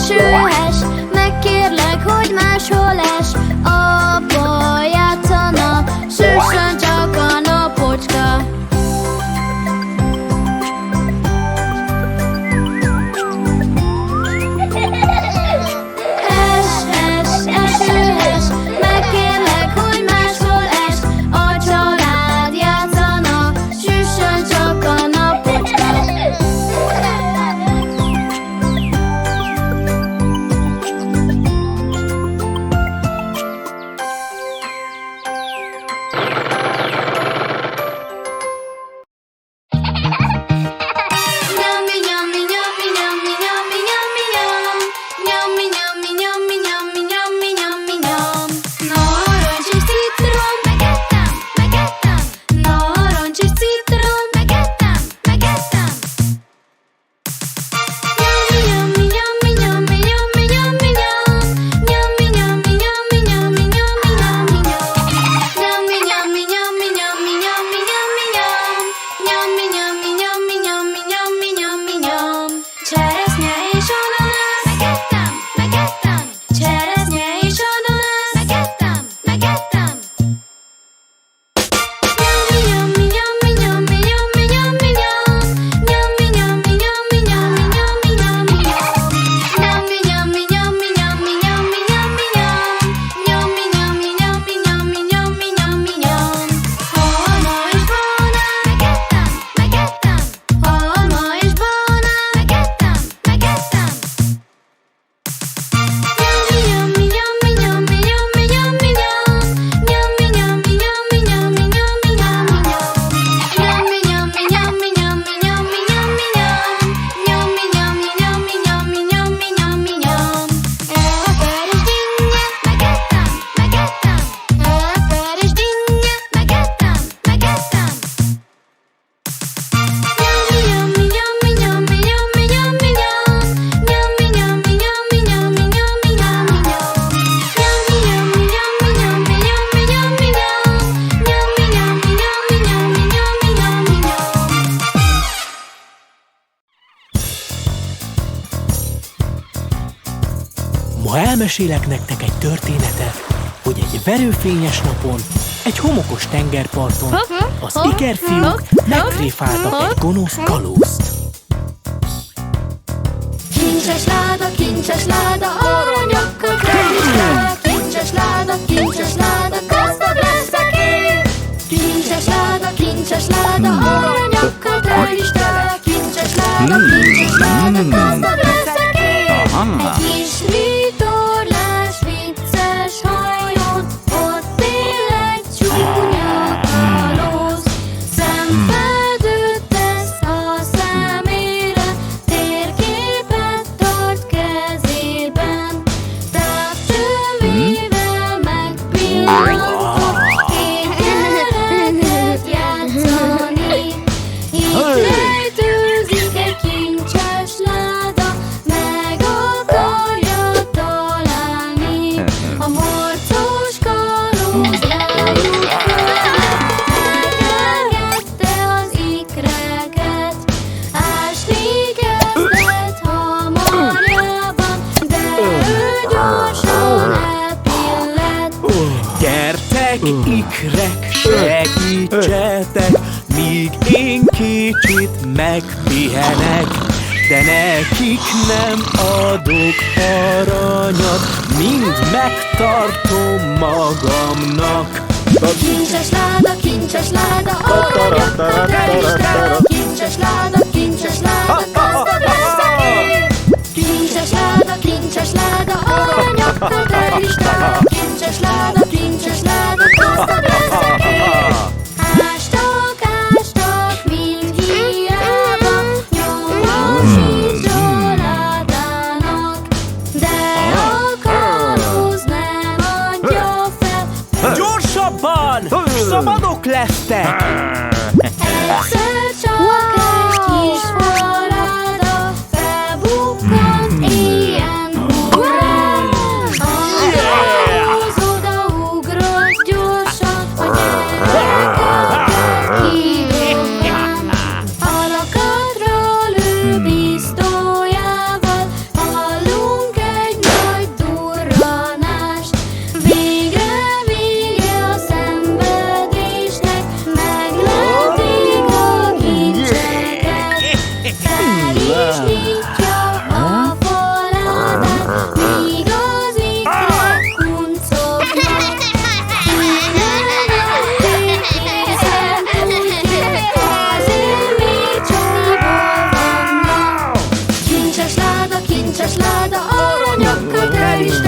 esőhes, megkérlek, hogy máshol es. Apa játszana, süssön csak a napocska. Esőhes, megkérlek, hogy máshol es. A család játszana, süssön csak a napocska. Ma elmesélek nektek egy történetet, hogy egy verőfényes napon, egy homokos tengerparton az ikerfiúk megtréfáltak egy gonosz kalózt. Kincses láda, aranyakkal teljes tele. Kincses láda, gazdag leszek én. Kincses láda, aranyakkal teljes tele. Kincses láda, gazdag leszek én. Egy kis vitorlás, vicces hajón, ott él egy csúnya kalóz. Szemfedőt tesz a szemére, térképet tart kezében. Távcsövével megpillantott, két gyereket játszani. Itt rejtőzik egy kincses láda, meg akarja találni. A morcos kalóz eljut fel, megkergette az ikreket. Ásni kezdett hamarjában, de ő gyorsan elpillett. Gyertek, ikrek, segítsetek, míg én kicsit megpihenek. De nekik nem adok aranyat, mind megtartom magamnak. Kincses láda, aranyakkal teljes tele. Kincses láda, gazdag leszek én. Kincses láda, aranyakkal teljes tele. Kincses láda, gazdag leszek én. Ástak, mind hiába, nyoma sincs családának, de a kalóz nem adja fel. Gyorsabban! Szabadok lesztek! Egyszer csak egy kis faláda felbukkant ilyen hurrá. A kalóz odaugrott gyorsan, a gyerekeket kidobván. A lakatra lő pisztolyával, hallunk Isten